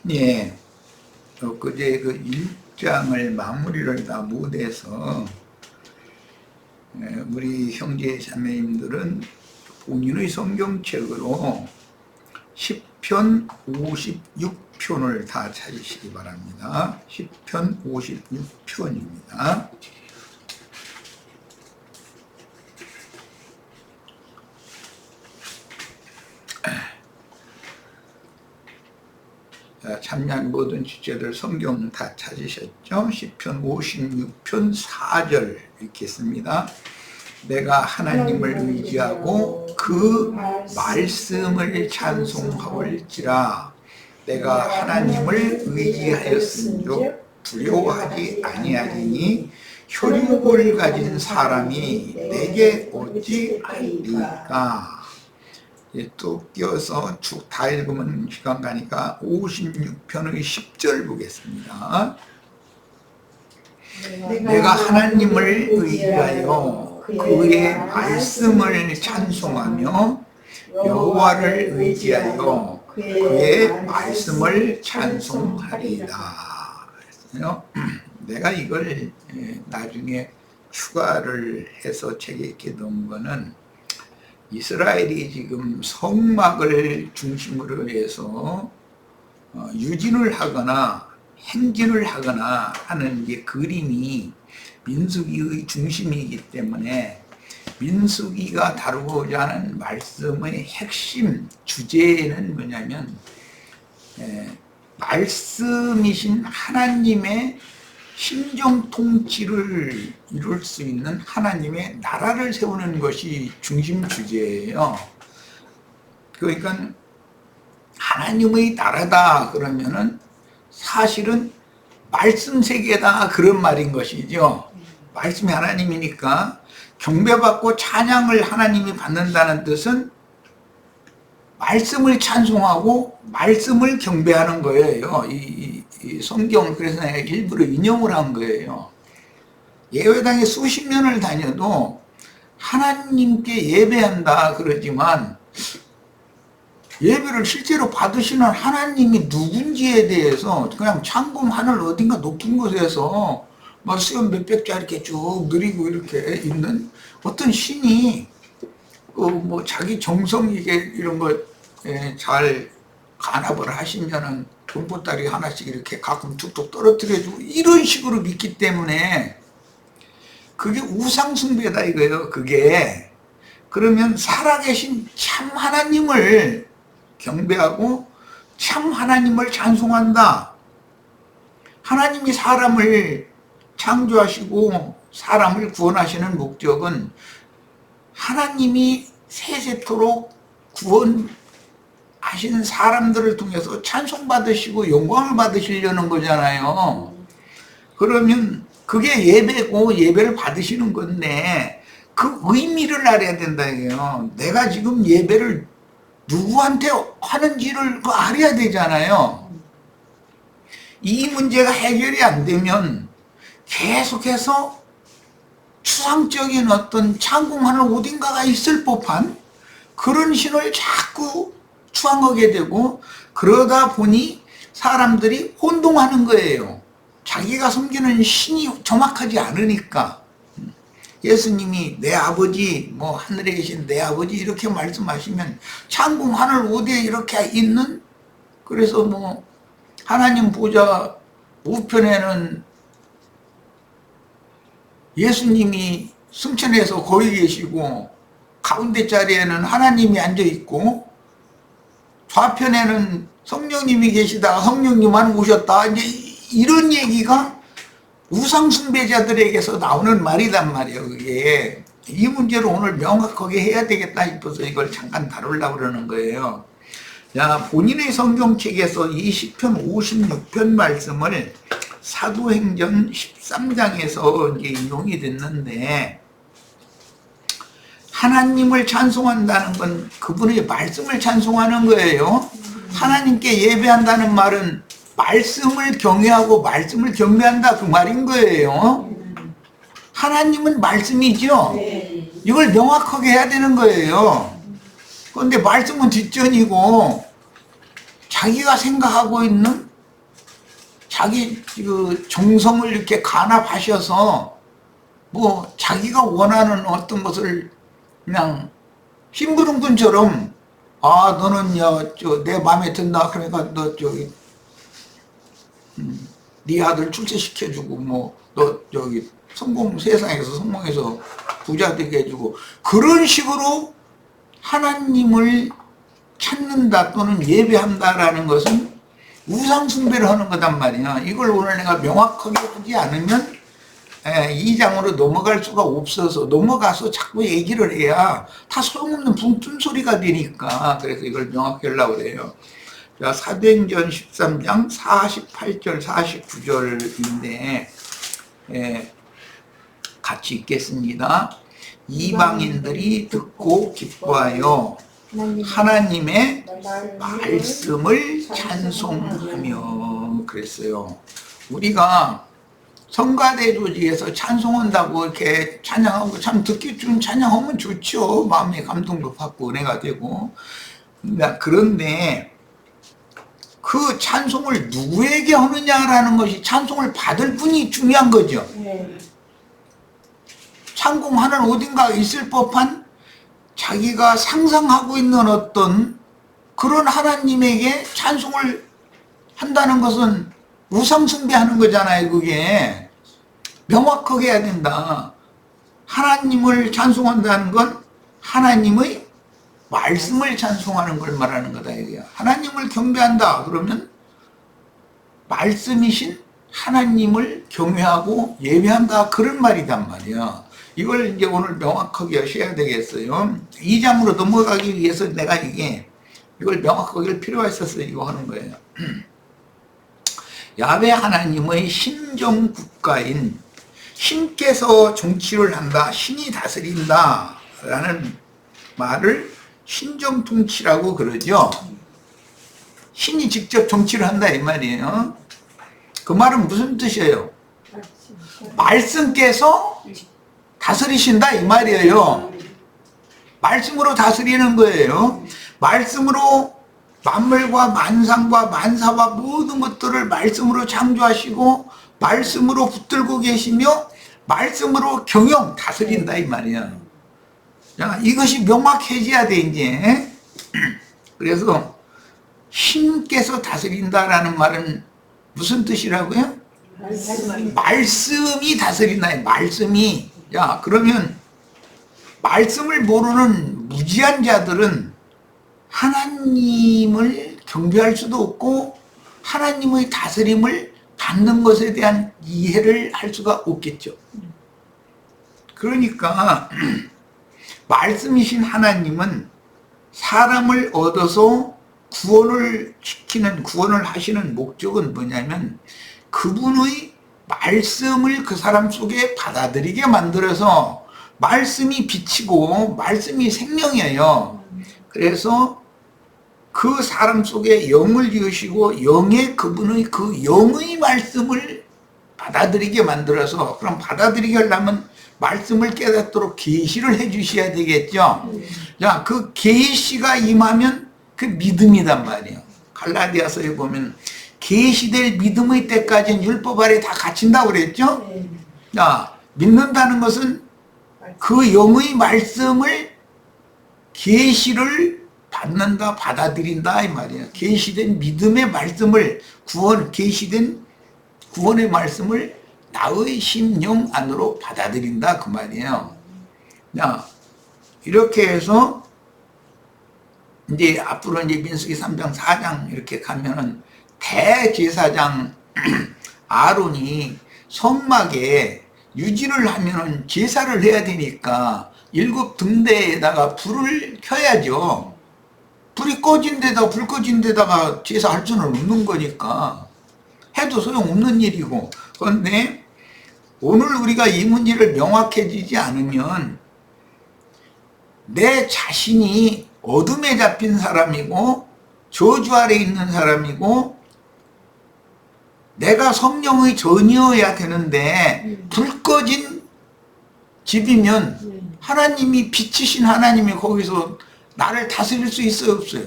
예, 그제 그 1장을 마무리를 다 못해서 우리 형제 자매님들은 본인의 성경책으로 10편 56편을 다 찾으시기 바랍니다. 10편 56편입니다. 참여한 모든 주제들 성경 다 찾으셨죠? 10편 56편 4절 읽겠습니다. 내가 하나님을 의지하고 그 말씀을 찬송하올지라. 내가 하나님을 의지하였은즉 두려워하지 아니하리니 혈육을 가진 사람이 내게 어찌 알리까. 또 끼어서 쭉 다 읽으면 시간 가니까 56편의 10절 보겠습니다. 내가 하나님을 의지하여 그의 말씀을 찬송하며 여호와를 의지하여 그의 말씀을 찬송하리다. 내가 이걸 나중에 추가를 해서 책에 이렇게 넣은 거는 이스라엘이 지금 성막을 중심으로 해서 유진을 하거나 행진을 하거나 하는 게 그림이 민수기의 중심이기 때문에 민수기가 다루고자 하는 말씀의 핵심 주제는 뭐냐면 말씀이신 하나님의 신정 통치를 이룰 수 있는 하나님의 나라를 세우는 것이 중심 주제예요. 그러니까 하나님의 나라다 그러면은 사실은 말씀 세계다 그런 말인 것이죠. 말씀이 하나님이니까 경배받고 찬양을 하나님이 받는다는 뜻은 말씀을 찬송하고 말씀을 경배하는 거예요. 이 성경 그래서 내가 일부러 인용을 한 거예요. 예배당에 수십 년을 다녀도 하나님께 예배한다 그러지만 예배를 실제로 받으시는 하나님이 누군지에 대해서 그냥 창공 하늘 어딘가 높은 곳에서 막 수염 몇백자 이렇게 쭉 누리고 이렇게 있는 어떤 신이 뭐 자기 정성이게 이런 거 잘 간합을 하시면은 돈보따리 하나씩 이렇게 가끔 툭툭 떨어뜨려주고 이런 식으로 믿기 때문에 그게 우상숭배다 이거예요. 그게 그러면 살아계신 참 하나님을 경배하고 참 하나님을 찬송한다. 하나님이 사람을 창조하시고 사람을 구원하시는 목적은 하나님이 세세토록 구원하신 사람들을 통해서 찬송받으시고 영광을 받으시려는 거잖아요. 그러면 그게 예배고 예배를 받으시는 건데 그 의미를 알아야 된다 이게요. 내가 지금 예배를 누구한테 하는지를 알아야 되잖아요. 이 문제가 해결이 안 되면 계속해서 추상적인 어떤 창공하는 어딘가가 있을 법한 그런 신을 자꾸 추앙하게 되고 그러다 보니 사람들이 혼동하는 거예요. 자기가 섬기는 신이 정확하지 않으니까. 예수님이 내 아버지 뭐 하늘에 계신 내 아버지 이렇게 말씀하시면 창공 하늘 어디에 이렇게 있는 그래서 뭐 하나님 보좌 우편에는 예수님이 승천해서 거기 계시고 가운데 자리에는 하나님이 앉아있고 좌편에는 성령님이 계시다가 성령님만 오셨다. 이제 이런 얘기가 우상숭배자들에게서 나오는 말이란 말이에요. 그게 이 문제를 오늘 명확하게 해야 되겠다 싶어서 이걸 잠깐 다루려고 그러는 거예요. 자, 본인의 성경책에서 이 10편 56편 말씀을 사도행전 13장에서 이제 인용이 됐는데 하나님을 찬송한다는 건 그분의 말씀을 찬송하는 거예요. 하나님께 예배한다는 말은 말씀을 경외하고 말씀을 경배한다 그 말인 거예요. 하나님은 말씀이죠. 이걸 명확하게 해야 되는 거예요. 그런데 말씀은 뒷전이고 자기가 생각하고 있는 자기 그 정성을 이렇게 간합하셔서 뭐 자기가 원하는 어떤 것을 그냥 심부름꾼처럼 아 너는 내 마음에 든다 그러니까 너 저기 네 아들 출세시켜주고 뭐 너 저기 세상에서 성공해서 부자 되게 해주고 그런 식으로 하나님을 찾는다 또는 예배한다라는 것은 우상 숭배를 하는 거단 말이야. 이걸 오늘 내가 명확하게 하지 않으면 2장으로 넘어갈 수가 없어서 넘어가서 자꾸 얘기를 해야 다 소용없는 붕뜬 소리가 되니까 그래서 이걸 명확히 하려고 그래요. 자, 사도행전 13장 48절 49절인데 같이 읽겠습니다. 이방인들이 듣고 기뻐하여 하나님의 말씀을 찬송하며 그랬어요. 우리가 성가대조지에서 찬송한다고 이렇게 찬양하고 참 듣기 좋은 찬양하면 좋죠. 마음의 감동도 받고 은혜가 되고. 그런데 그 찬송을 누구에게 하느냐라는 것이 찬송을 받을 분이 중요한 거죠. 찬송하는 어딘가 있을 법한 자기가 상상하고 있는 어떤 그런 하나님에게 찬송을 한다는 것은 우상숭배하는 거잖아요. 그게 명확하게 해야 된다. 하나님을 찬송한다는 건 하나님의 말씀을 찬송하는 걸 말하는 거다. 이게 하나님을 경배한다 그러면 말씀이신 하나님을 경외하고 예배한다 그런 말이단 말이야. 이걸 이제 오늘 명확하게 하셔야 되겠어요. 2장으로 넘어가기 위해서 내가 이걸 명확하게 할 필요가 있어서 이거 하는 거예요. 야훼 하나님의 신정 국가인 신께서 정치를 한다, 신이 다스린다 라는 말을 신정통치라고 그러죠. 신이 직접 정치를 한다 이 말이에요. 그 말은 무슨 뜻이에요? 말씀께서 다스리신다 이 말이에요. 말씀으로 다스리는 거예요. 말씀으로 만물과 만상과 만사와 모든 것들을 말씀으로 창조하시고 말씀으로 붙들고 계시며 말씀으로 경영 다스린다 이 말이야. 자, 이것이 명확해져야 돼 이제. 그래서 신께서 다스린다라는 말은 무슨 뜻이라고요? 말씀이 다스린다. 말씀이. 야, 그러면 말씀을 모르는 무지한 자들은 하나님을 경배할 수도 없고 하나님의 다스림을 받는 것에 대한 이해를 할 수가 없겠죠. 그러니까 말씀이신 하나님은 사람을 얻어서 구원을 하시는 목적은 뭐냐면 그분의 말씀을 그 사람 속에 받아들이게 만들어서 말씀이 빛이고 말씀이 생명이에요. 그래서 그 사람 속에 영을 지으시고 그분의 그 영의 말씀을 받아들이게 만들어서 그럼 받아들이게 하려면 말씀을 깨닫도록 계시를 해 주셔야 되겠죠. 자, 그 계시가 임하면 그 믿음이단 말이에요. 갈라디아서에 보면 계시될 믿음의 때까지는 율법 아래 다 갇힌다고 그랬죠. 자, 믿는다는 것은 그 영의 말씀을 계시를 받는다, 받아들인다 이 말이에요. 계시된 믿음의 말씀을 계시된 구원의 말씀을 나의 심령 안으로 받아들인다 그 말이에요. 자, 이렇게 해서 이제 앞으로 이제 민수기 3장 4장 이렇게 가면은 대제사장 아론이 성막에 유진을 하면은 제사를 해야 되니까 7등대에다가 불을 켜야죠. 불 꺼진 데다가 제사할 수는 없는 거니까 해도 소용없는 일이고. 그런데 오늘 우리가 이 문제를 명확해지지 않으면 내 자신이 어둠에 잡힌 사람이고 저주 아래 있는 사람이고 내가 성령의 전이어야 되는데 불 꺼진 집이면 하나님이 빛이신 하나님이 거기서 나를 다스릴 수 있어요 없어요?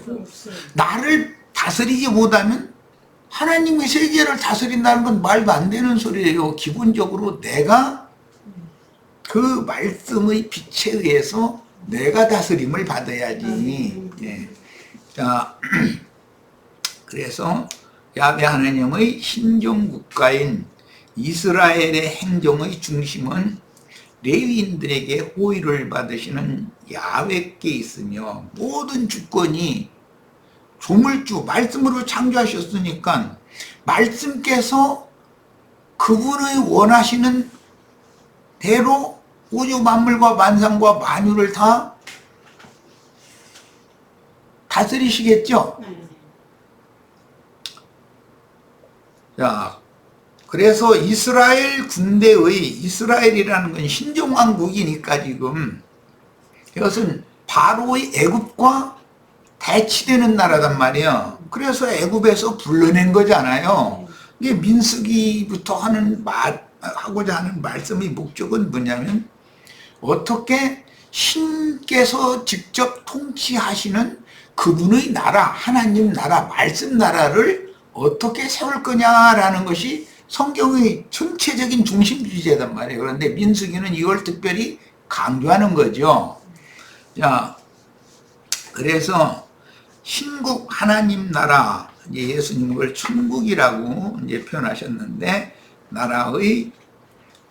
나를 다스리지 못하면 하나님의 세계를 다스린다는 건 말도 안 되는 소리예요. 기본적으로 내가 그 말씀의 빛에 의해서 내가 다스림을 받아야지. 예. 자, 그래서 야훼 하나님의 신종국가인 이스라엘의 행정의 중심은 레위인들에게 호의를 받으시는 야훼께 있으며 모든 주권이 조물주 말씀으로 창조하셨으니까 말씀께서 그분의 원하시는 대로 우주 만물과 만상과 만유를 다 다스리시겠죠. 자, 그래서 이스라엘 군대의 이스라엘이라는 건 신종왕국이니까 지금 이것은 바로의 애굽과 대치되는 나라단 말이에요. 그래서 애굽에서 불러낸 거잖아요. 이게 민수기부터 하고자 하는 말씀의 목적은 뭐냐면 어떻게 신께서 직접 통치하시는 그분의 나라, 하나님 나라, 말씀 나라를 어떻게 세울 거냐라는 것이 성경의 전체적인 중심 주제단 말이에요. 그런데 민수기는 이걸 특별히 강조하는 거죠. 자, 그래서 신국 하나님 나라, 이제 예수님을 천국이라고 이제 표현하셨는데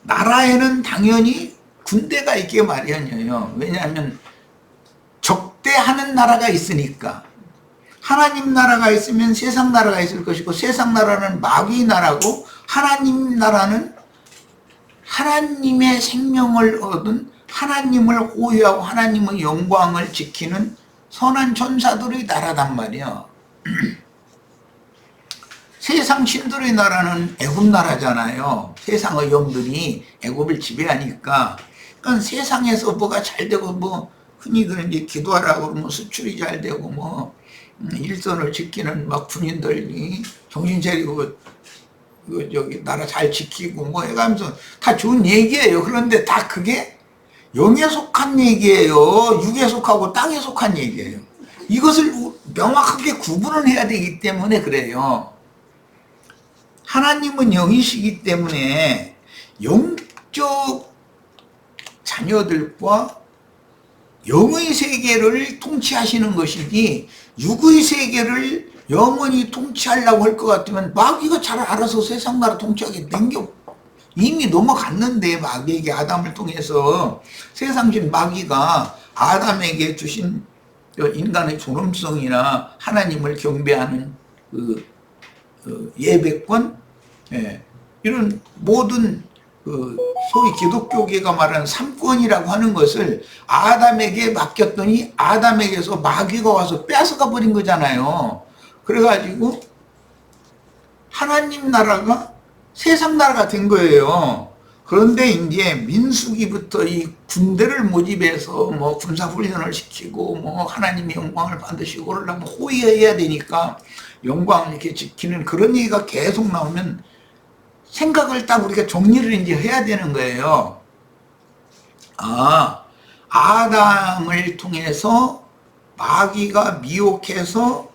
나라에는 당연히 군대가 있게 마련이에요. 왜냐하면 적대하는 나라가 있으니까. 하나님 나라가 있으면 세상 나라가 있을 것이고 세상 나라는 마귀 나라고 하나님 나라는 하나님의 생명을 얻은 하나님을 호위하고 하나님의 영광을 지키는 선한 천사들의 나라단 말이야. 세상 신들의 나라는 애굽 나라잖아요. 세상의 영들이 애굽을 지배하니까. 그러니까 세상에서 뭐가 잘 되고 뭐 흔히들 이제 기도하라고 그러면 수출이 잘 되고 뭐 일선을 지키는 막 군인들이 정신 차리고 저기 나라 잘 지키고 뭐 해가면서 다 좋은 얘기예요. 그런데 다 그게 영에 속한 얘기예요. 육에 속하고 땅에 속한 얘기예요. 이것을 명확하게 구분을 해야 되기 때문에 그래요. 하나님은 영이시기 때문에 영적 자녀들과 영의 세계를 통치하시는 것이지 육의 세계를 영원히 통치하려고 할 것 같으면 마귀가 잘 알아서 세상 나라 통치하게 된게 이미 넘어갔는데 마귀에게 아담을 통해서 세상신 마귀가 아담에게 주신 인간의 존엄성이나 하나님을 경배하는 그 예배권, 예, 이런 모든 소위 기독교계가 말하는 삼권이라고 하는 것을 아담에게 맡겼더니 아담에게서 마귀가 와서 뺏어가 버린 거잖아요. 그래가지고 하나님 나라가 세상 나라가 된 거예요. 그런데 이제 민수기부터 이 군대를 모집해서 뭐 군사훈련을 시키고 뭐 하나님의 영광을 반드시 오르려면 호위해야 되니까 영광을 이렇게 지키는 그런 얘기가 계속 나오면 생각을 딱 우리가 정리를 이제 해야 되는 거예요. 아, 아담을 통해서 마귀가 미혹해서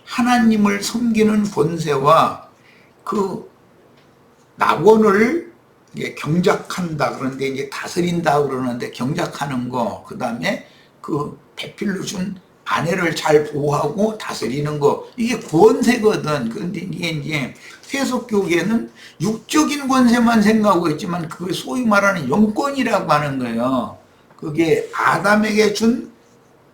하나님을 섬기는 권세와 그 낙원을 경작한다. 그런데 이제 다스린다 그러는데 경작하는 거, 그 다음에 그 배필로 준 아내를 잘 보호하고 다스리는 거, 이게 권세거든. 그런데 이게 세속교계는 육적인 권세만 생각하고 있지만 그게 소위 말하는 영권이라고 하는 거예요. 그게 아담에게 준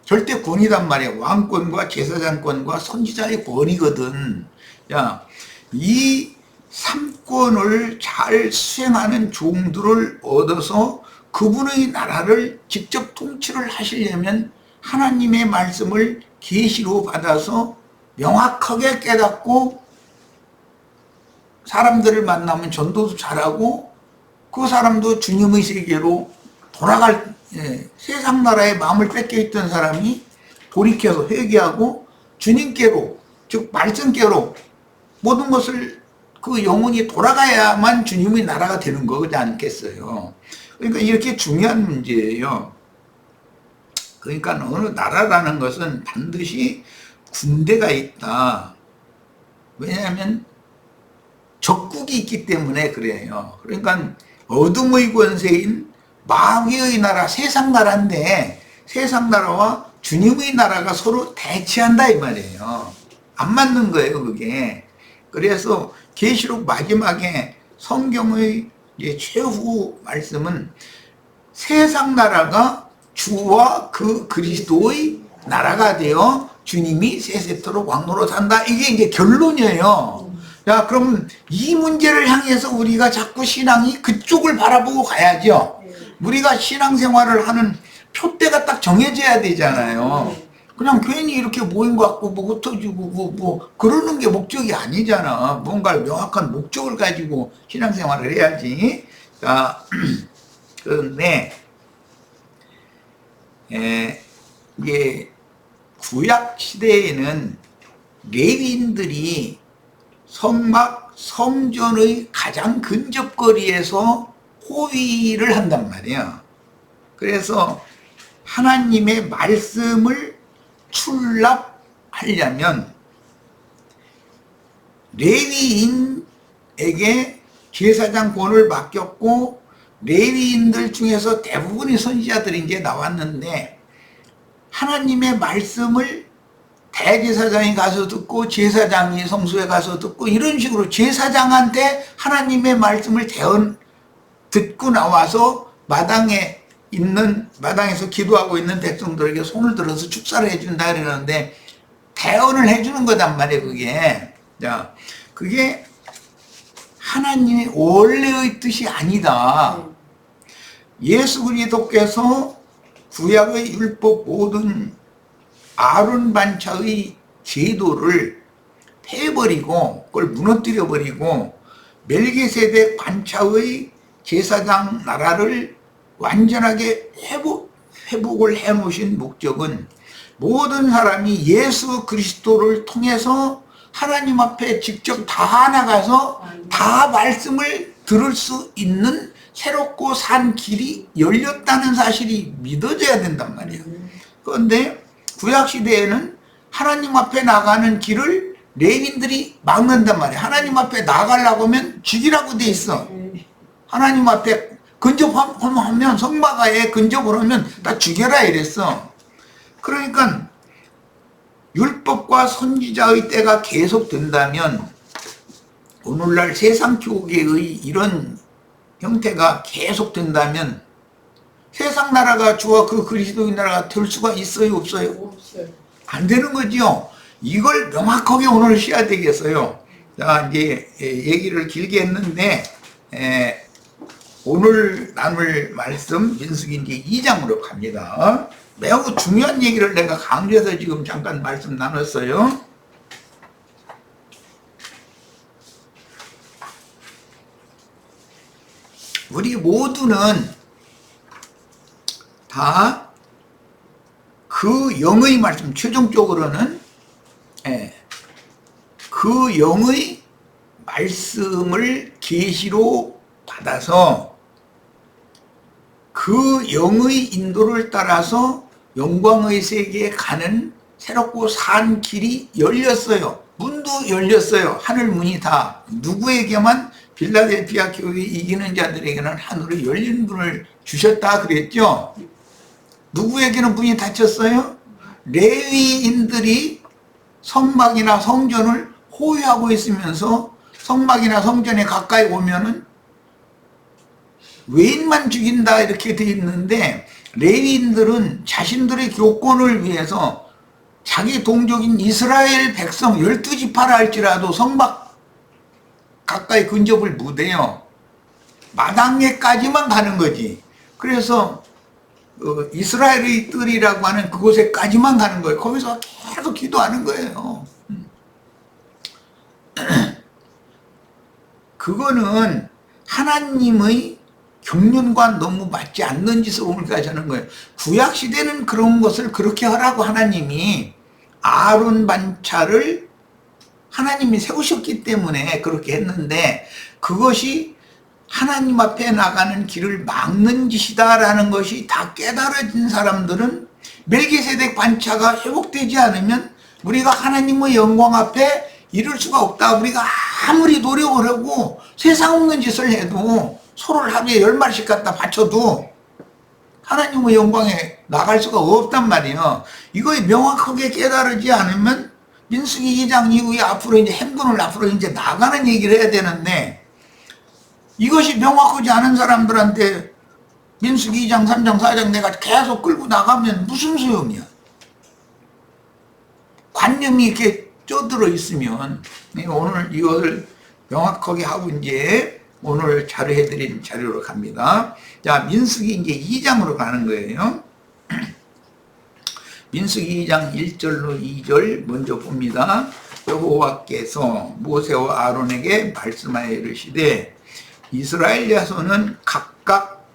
절대 권이란 말이야. 왕권과 제사장권과 선지자의 권이거든. 야, 이 삼권을 잘 수행하는 종들을 얻어서 그분의 나라를 직접 통치를 하시려면 하나님의 말씀을 계시로 받아서 명확하게 깨닫고 사람들을 만나면 전도도 잘하고 그 사람도 주님의 세계로 돌아갈, 세상 나라에 마음을 뺏겨 있던 사람이 돌이켜서 회개하고 주님께로, 즉 말씀께로 모든 것을 그 영혼이 돌아가야만 주님의 나라가 되는 거지 않겠어요. 그러니까 이렇게 중요한 문제예요. 그러니까 어느 나라라는 것은 반드시 군대가 있다. 왜냐하면 적국이 있기 때문에 그래요. 그러니까 어둠의 권세인 마귀의 나라, 세상 나라인데 세상 나라와 주님의 나라가 서로 대치한다 이 말이에요. 안 맞는 거예요, 그게. 그래서 계시록 마지막에 성경의 최후 말씀은 세상 나라가 주와 그 그리스도의 나라가 되어 주님이 세세토록 왕노로 산다. 이게 이제 결론이에요. 자, 그럼 이 문제를 향해서 우리가 자꾸 신앙이 그쪽을 바라보고 가야죠. 우리가 신앙생활을 하는 표대가 딱 정해져야 되잖아요. 그냥 괜히 이렇게 모인 것 같고 뭐 흩어지고 뭐 그러는 게 목적이 아니잖아. 뭔가 명확한 목적을 가지고 신앙생활을 해야지. 자, 그런데 이게 구약 시대에는 레위인들이 성막, 성전의 가장 근접거리에서 호위를 한단 말이에요. 그래서 하나님의 말씀을 출납하려면 레위인에게 제사장권을 맡겼고, 레위인들 중에서 대부분이 선지자들이 이제 나왔는데, 하나님의 말씀을 대제사장이 가서 듣고 제사장이 성소에 가서 듣고 이런 식으로 제사장한테 하나님의 말씀을 듣고 나와서 마당에서 기도하고 있는 백성들에게 손을 들어서 축사를 해준다 그러는데 대언을 해주는 거단 말이에요, 그게. 자, 그게 하나님의 원래의 뜻이 아니다. 예수 그리스도께서 구약의 율법 모든 아론 반차의 제도를 패버리고 그걸 무너뜨려버리고 멜기세덱 반차의 제사장 나라를 완전하게 회복을 해놓으신 목적은 모든 사람이 예수 그리스도를 통해서 하나님 앞에 직접 다 나가서 다 말씀을 들을 수 있는 새롭고 산 길이 열렸다는 사실이 믿어져야 된단 말이에요. 그런데 구약시대에는 하나님 앞에 나가는 길을 레위인들이 막는단 말이에요. 하나님 앞에 나가려고 하면 죽이라고 돼 있어. 하나님 앞에 근접하면 성막아에 근접을 하면 다 죽여라 이랬어. 그러니까 율법과 선지자의 때가 계속된다면 오늘날 세상 교계의 이런 형태가 계속된다면 세상 나라가 주와 그 그리스도의 나라가 될 수가 있어요, 없어요? 없어요. 안 되는 거죠. 이걸 명확하게 오늘 쉬어야 되겠어요. 자, 이제 얘기를 길게 했는데 오늘 나눌 말씀 민수기 이제 2장으로 갑니다. 매우 중요한 얘기를 내가 강조해서 지금 잠깐 말씀 나눴어요. 우리 모두는 다 그 영의 말씀, 최종적으로는 그 영의 말씀을 계시로 받아서 그 영의 인도를 따라서 영광의 세계에 가는 새롭고 산 길이 열렸어요. 문도 열렸어요. 하늘 문이 다. 누구에게만? 빌라델피아 교회 이기는 자들에게는 하늘이 열린 문을 주셨다 그랬죠. 누구에게는 문이 닫혔어요? 레위인들이 성막이나 성전을 호위하고 있으면서 성막이나 성전에 가까이 오면은 외인만 죽인다 이렇게 돼 있는데, 레위인들은 자신들의 교권을 위해서 자기 동족인 이스라엘 백성 12지파라 할지라도 성막 가까이 근접을 못해요. 마당에까지만 가는 거지. 그래서 이스라엘의 뜰이라고 하는 그곳에까지만 가는 거예요. 거기서 계속 기도하는 거예요. 그거는 하나님의 경륜과 너무 맞지 않는 짓을 오늘까지 하는 거예요. 구약시대는 그런 것을 그렇게 하라고 하나님이 아론 반차를 하나님이 세우셨기 때문에 그렇게 했는데, 그것이 하나님 앞에 나가는 길을 막는 짓이다라는 것이 다 깨달아진 사람들은 멜기세덱 반차가 회복되지 않으면 우리가 하나님의 영광 앞에 이룰 수가 없다. 우리가 아무리 노력을 하고 세상 없는 짓을 해도 소를 하루에 10마리씩 갖다 바쳐도 하나님의 영광에 나갈 수가 없단 말이에요. 이거에 명확하게 깨달지 않으면 민수기 2장 이후에 앞으로 이제 행군을 앞으로 이제 나가는 얘기를 해야 되는데, 이것이 명확하지 않은 사람들한테 민수기 2장 3장 4장 내가 계속 끌고 나가면 무슨 소용이야. 관념이 이렇게 쪄들어 있으면. 오늘 이것을 명확하게 하고 이제 오늘 자료해드린 자료로 갑니다. 자, 민수기 이제 2장으로 가는 거예요. 민수기 2장 1절로 2절 먼저 봅니다. 여호와께서 모세와 아론에게 말씀하여 이르시되 이스라엘 자손은 각각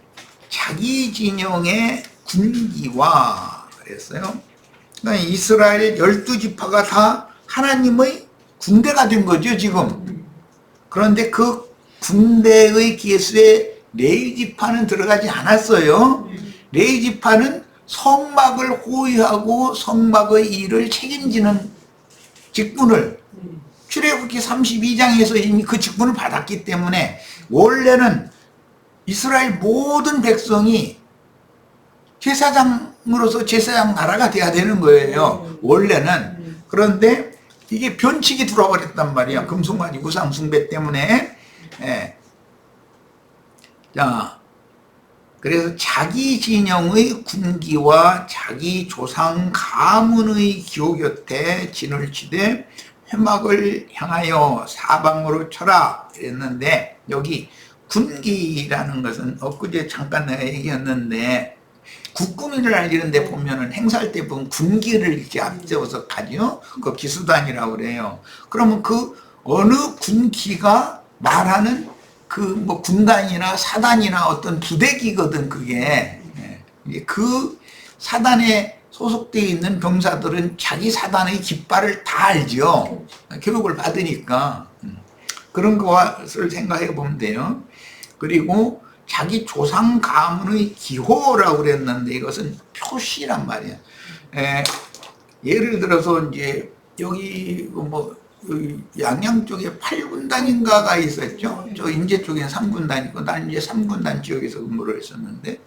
자기 진영의 군기와 그랬어요. 그러니까 이스라엘 12지파가 다 하나님의 군대가 된 거죠, 지금. 그런데 그 군대의 기수에 레위지파는 들어가지 않았어요. 레위지파는 성막을 호위하고 성막의 일을 책임지는 직분을 출애굽기 32장에서 이미 그 직분을 받았기 때문에 원래는 이스라엘 모든 백성이 제사장으로서 제사장 나라가 돼야 되는 거예요, 원래는. 그런데 이게 변칙이 들어버렸단 말이야, 금송아지 우상 숭배 때문에. 예. 자, 그래서 자기 진영의 군기와 자기 조상 가문의 기호 곁에 진을 치되 회막을 향하여 사방으로 쳐라 이랬는데, 여기 군기라는 것은 엊그제 잠깐 내가 얘기했는데, 국군이라 이런 데 보면은 행사할 때 보면 군기를 이렇게 앞세워서 가죠. 그 기수단이라고 그래요. 그러면 그 어느 군기가 말하는 그 뭐 군단이나 사단이나 어떤 부대기거든, 그게. 그 사단에 소속되어 있는 병사들은 자기 사단의 깃발을 다 알죠. 교육을 받으니까. 그런 것을 생각해 보면 돼요. 그리고 자기 조상 가문의 기호라고 그랬는데 이것은 표시란 말이야. 예를 들어서 이제 여기 뭐 양양 쪽에 8군단인가가 있었죠. 저 인제 쪽에는 3군단 있고, 나는 이제 3군단 지역에서 근무를 했었는데,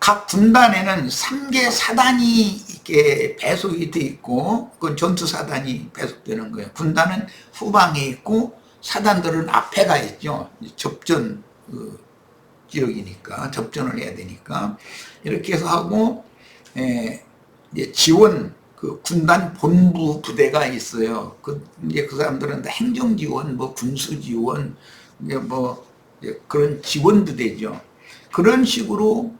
각 군단에는 3개 사단이 이렇게 배속이 돼 있고, 그건 전투 사단이 배속되는 거예요. 군단은 후방에 있고 사단들은 앞에가 있죠. 접전 지역이니까 접전을 해야 되니까 이렇게 해서 하고, 이제 지원 그 군단 본부 부대가 있어요. 이제 그 사람들은 행정 지원, 뭐 군수 지원, 이제 뭐 그런 지원 부대죠. 그런 식으로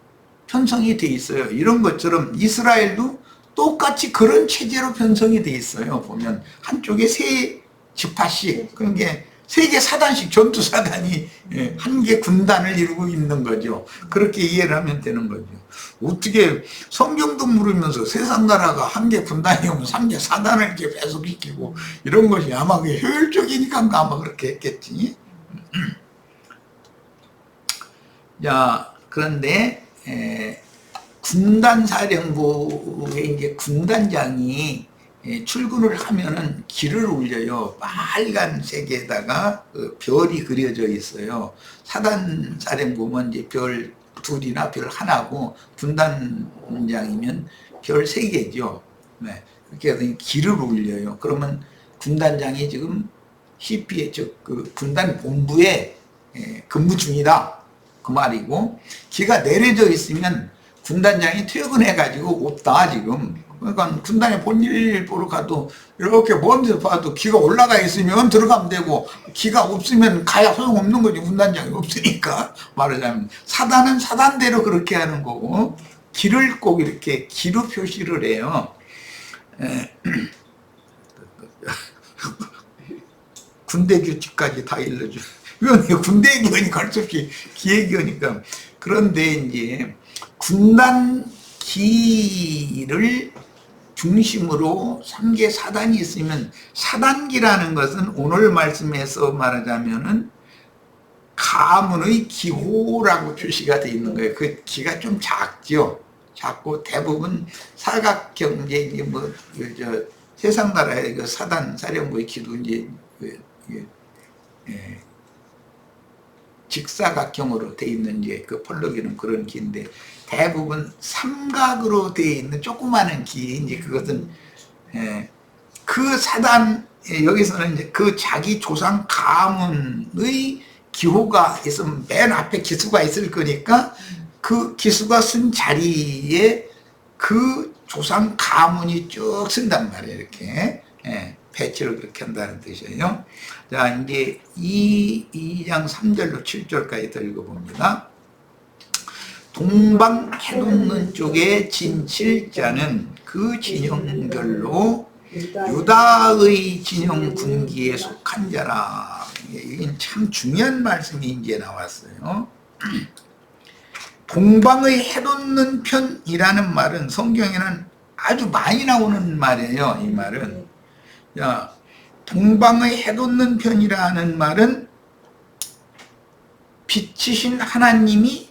편성이 돼 있어요. 이런 것처럼 이스라엘도 똑같이 그런 체제로 편성이 돼 있어요. 보면 한쪽에 3지파씩, 그런 게 3개 사단씩 전투 사단이 한 개 군단을 이루고 있는 거죠. 그렇게 이해를 하면 되는 거죠. 어떻게 성경도 물으면서 세상 나라가 한 개 군단이 오면 3개 사단을 이렇게 배속시키고 이런 것이 아마 효율적이니까 아마 그렇게 했겠지. 자, 그런데 군단 사령부의 이제 군단장이 출근을 하면은 길을 울려요. 빨간색에다가 그 별이 그려져 있어요. 사단 사령부면 이제 별 2이나 별 1고 군단장이면 별 3개죠. 네. 그렇게 해서 길을 울려요. 그러면 군단장이 지금 CP에 그 군단 본부에 근무 중이다, 그 말이고, 기가 내려져 있으면 군단장이 퇴근해가지고 없다 지금. 그러니까 군단에 본일 보러 가도 이렇게 먼 데서 봐도 기가 올라가 있으면 들어가면 되고, 기가 없으면 가야 소용없는 거지, 군단장이 없으니까. 말하자면 사단은 사단대로 그렇게 하는 거고, 길을 꼭 이렇게 기로 표시를 해요. 군대 규칙까지 다 일러줘. 이건 군대 기원이 갈 수 없이 기회 기원이니까. 그런데 이제 군단 기를 중심으로 3개 사단이 있으면, 사단기라는 것은 오늘 말씀에서 말하자면은 가문의 기호라고 표시가 되어 있는 거예요. 그 기가 좀 작죠. 작고 대부분 사각형, 이제 뭐 세상 나라의 그 사단 사령부의 기도 이제 예, 직사각형으로 돼 있는 이제 그 펄럭이는 그런 기인데 대부분 삼각으로 돼 있는 조그마한 기 이제 그것은 그 사단 여기서는 이제 그 자기 조상 가문의 기호가 있으면 맨 앞에 기수가 있을 거니까 그 기수가 쓴 자리에 그 조상 가문이 쭉 쓴단 말이에요. 이렇게 배치를 그렇게 한다는 뜻이에요. 자, 이제 2장 3절로 7절까지 더 읽어봅니다. 동방 해돋는 쪽에 진칠자는 그 진영별로 유다의 진영 군기에 속한 자라. 이건 참 중요한 말씀이 이제 나왔어요. 동방의 해돋는 편이라는 말은 성경에는 아주 많이 나오는 말이에요. 이 말은. 자, 동방의 해돋는 편이라는 말은 빛이신 하나님이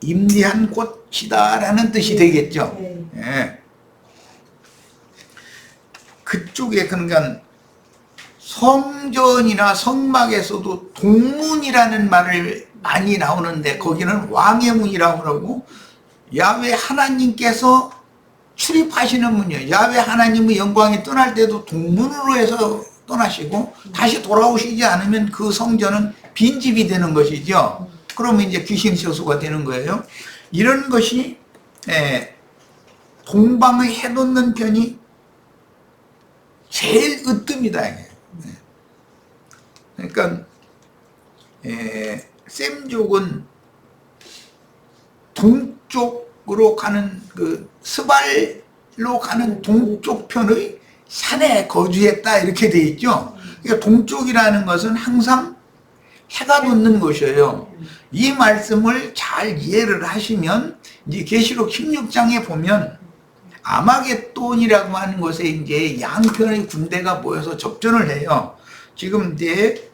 임대한 곳이다라는 뜻이 되겠죠. 예. 그쪽에 그러니까 성전이나 성막에서도 동문이라는 말을 많이 나오는데 거기는 왕의 문이라고 그러고 야훼 하나님께서 출입하시는 문이에요. 야훼 하나님의 영광이 떠날 때도 동문으로 해서 떠나시고 다시 돌아오시지 않으면 그 성전은 빈집이 되는 것이죠. 그러면 이제 귀신 저수가 되는 거예요. 이런 것이 동방의 해돋는 편이 제일 으뜸이다. 그러니까 셈족은 동쪽으로 가는 그 스발로 가는 동쪽 편의 산에 거주했다 이렇게 돼 있죠. 그러니까 동쪽이라는 것은 항상 해가 돋는 곳이에요. 이 말씀을 잘 이해를 하시면 이제 계시록 16장에 보면 아마겟돈이라고 하는 곳에 이제 양편의 군대가 모여서 접전을 해요. 지금 이제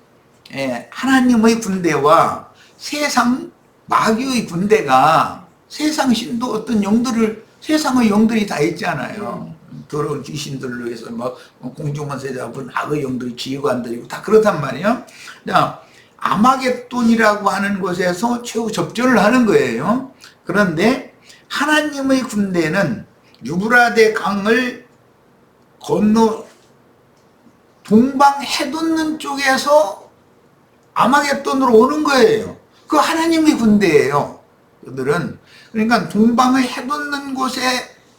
하나님의 군대와 세상 마귀의 군대가 세상 신도 어떤 영들을 세상의 영들이 다 있잖아요. 더러운 귀신들로 해서 막 공중원세 잡은 악의 영들이 지휘관들이고 다 그렇단 말이에요. 자, 아마겟돈이라고 하는 곳에서 최후 접전을 하는 거예요. 그런데 하나님의 군대는 유브라데 강을 건너 동방 해돋는 쪽에서 아마겟돈으로 오는 거예요. 그 하나님의 군대예요. 그들은 그러니까 동방의 해돋는 곳에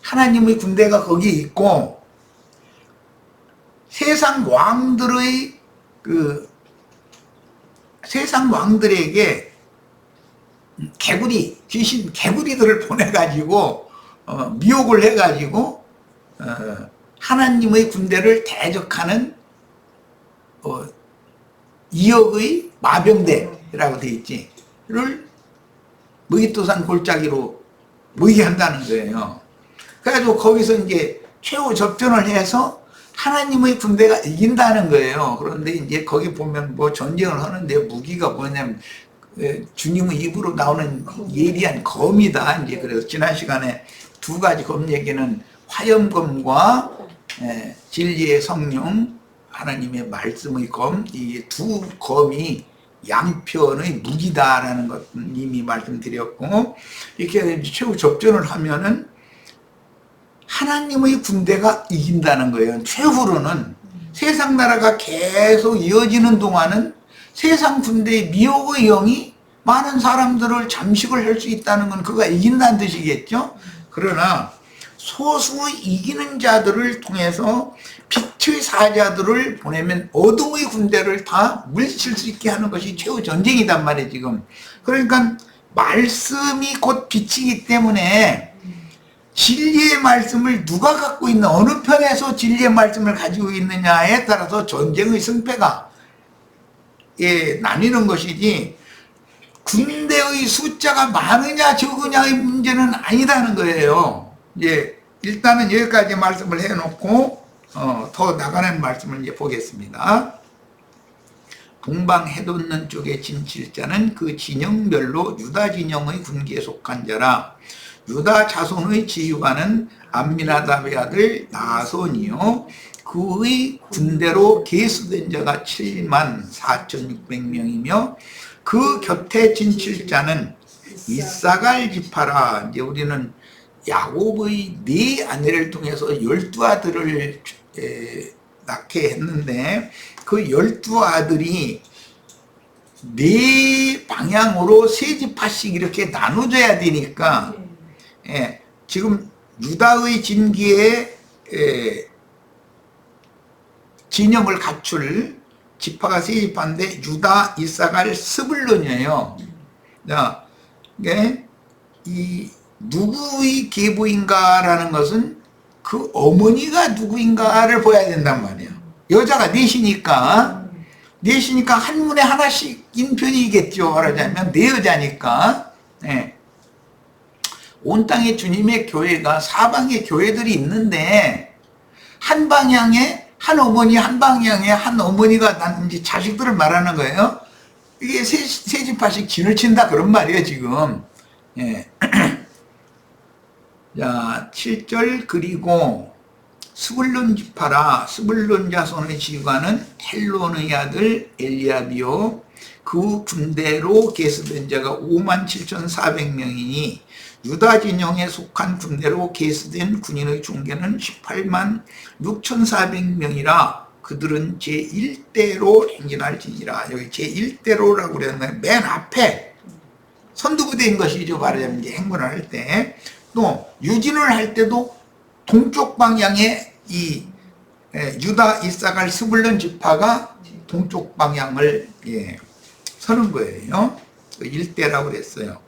하나님의 군대가 거기 있고 세상 왕들의 세상 왕들에게 귀신 개구리들을 보내가지고 미혹을 해가지고 하나님의 군대를 대적하는 이역의 마병대라고 되어 있지 를 무기토산 골짜기로 모이게 한다는 거예요. 그래가지고 거기서 이제 최후 접전을 해서 하나님의 군대가 이긴다는 거예요. 그런데 이제 거기 보면 뭐 전쟁을 하는데 무기가 뭐냐면 주님의 입으로 나오는 예리한 검이다. 이제 그래서 지난 시간에 두 가지 검 얘기는 화염검과 진리의 성령, 하나님의 말씀의 검, 이 두 검이 양편의 무기다라는 것 이미 말씀드렸고, 이렇게 최후 접전을 하면은 하나님의 군대가 이긴다는 거예요. 최후로는 세상 나라가 계속 이어지는 동안은 세상 군대의 미혹의 영이 많은 사람들을 잠식을 할 수 있다는 건 그가 이긴다는 뜻이겠죠. 그러나 소수의 이기는 자들을 통해서 빛의 사자들을 보내면 어둠의 군대를 다 물리칠 수 있게 하는 것이 최후 전쟁이단 말이에요. 지금 그러니까 말씀이 곧 빛이기 때문에 진리의 말씀을 누가 갖고 있는 어느 편에서 진리의 말씀을 가지고 있느냐에 따라서 전쟁의 승패가 나뉘는 것이지 군대의 숫자가 많으냐 적으냐의 문제는 아니다는 거예요. 이제 일단은 여기까지 말씀을 해놓고 더 나가는 말씀을 이제 보겠습니다. 동방 해돋는 쪽에 진칠자는 그 진영별로 유다 진영의 군기에 속한 자라. 유다 자손의 지휘관은 암미나답의 아들 나손이요 그의 군대로 계수된 자가 74,600명이며 그 곁에 진칠자는 이사갈 지파라. 이제 우리는 야곱의 네 아내를 통해서 12아들을 낳게 했는데 그 12아들이 네 방향으로 세 지파씩 이렇게 나눠져야 되니까 지금 유다의 진기에 진영을 갖출 지파가 세 지파인데 유다, 이사갈, 스불론이에요. 자, 이 누구의 계보인가라는 것은 그 어머니가 누구인가를 보아야 된단 말이에요. 여자가 넷이니까 한 문에 하나씩 인편이겠죠. 말하자면 네 여자니까. 온 땅에 주님의 교회가 사방에 교회들이 있는데 한 방향에 한 어머니, 한 방향에 한 어머니가 낳는 자식들을 말하는 거예요. 이게 세 지파씩 진을 친다 그런 말이에요 지금. 자 7절 그리고 스불론 지파라. 스불론 자손의 지휘관은 헬론의 아들 엘리압이요 그 군대로 계수된 자가 57,400명이니 유다 진영에 속한 군대로 계수된 군인의 중계는 186,400명이라 그들은 제1대로 행진할지니라. 여기 제1대로라고 그랬는데 맨 앞에 선두부대인 것이죠. 말하자면 이제 행군을 할 때. 또 유진을 할 때도 동쪽 방향에 이 유다, 이사갈, 스불론 지파가 동쪽 방향을 서는 거예요. 1대라고 그랬어요.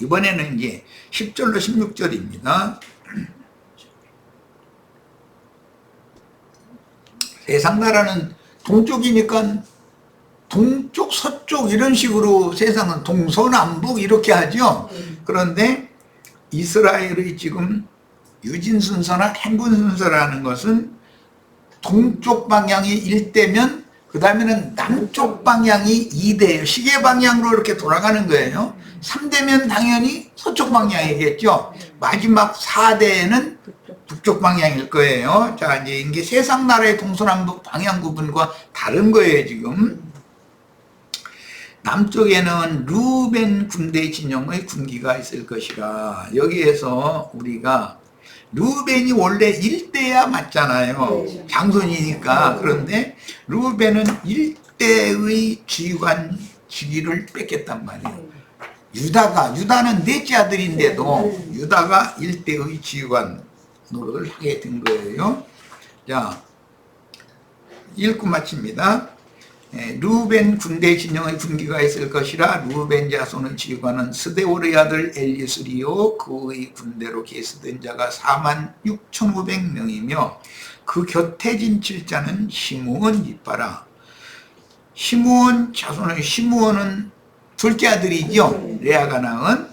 이번에는 이제 10절로 16절입니다. 세상 나라는 동쪽이니까 동쪽, 서쪽 이런 식으로 세상은 동서남북 이렇게 하죠. 그런데 이스라엘의 지금 유진 순서나 행군 순서라는 것은 동쪽 방향이 1대면 그 다음에는 남쪽 방향이 2대예요. 시계 방향으로 이렇게 돌아가는 거예요. 3대면 당연히 서쪽 방향이겠죠. 마지막 4대는 북쪽 방향일 거예요. 자, 이제 이게 세상 나라의 동서남북 방향 구분과 다른 거예요, 지금. 남쪽에는 루벤 군대 진영의 군기가 있을 것이라. 여기에서 우리가 루벤이 원래 1대야 맞잖아요. 장손이니까. 그런데 루벤은 1대의 지휘관 직위를 뺏겼단 말이에요. 유다는 넷째 아들인데도 유다가 1대의 지휘관 노릇을 하게 된 거예요. 자, 읽고 마칩니다. 루벤 군대 진영의 군기가 있을 것이라. 루벤 자손의 지휘관은 스데올의 아들 엘리스리요 그의 군대로 계수된 자가 46,500명이며 그 곁에 진칠 자는 시므온 지파라. 시므온 자손의 시므온은 둘째 아들이죠. 레아가 낳은.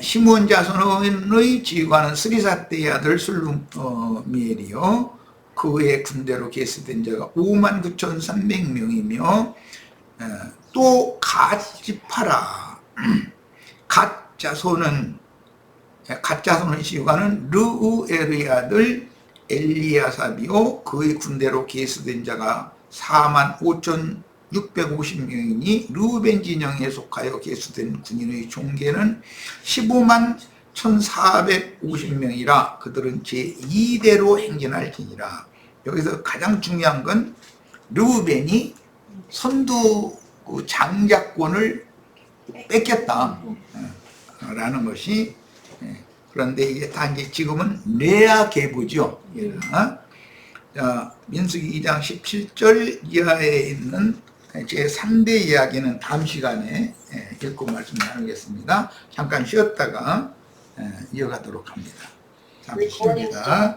시므온 자손의 지휘관은 스리사떼의 아들 술루미엘이요 그의 군대로 계수된 자가 59,300명이며 또 갓 지파라. 갓 자손의 지휘관은 르우엘의 아들 엘리아삽이요 그의 군대로 계수된 자가 45,650명이니 루벤 진영에 속하여 계수된 군인의 총계는 151,450명이라 그들은 제2대로 행진할지니라. 여기서 가장 중요한 건 루벤이 선두 장자권을 뺏겼다 라는 것이. 그런데 이게 다 이제 지금은 레아 계보죠. 자, 민수기 2장 17절 이하에 있는 제3대 이야기는 다음 시간에 읽고 말씀 나누겠습니다. 잠깐 쉬었다가 이어가도록 합니다. 잠시 쉽니다.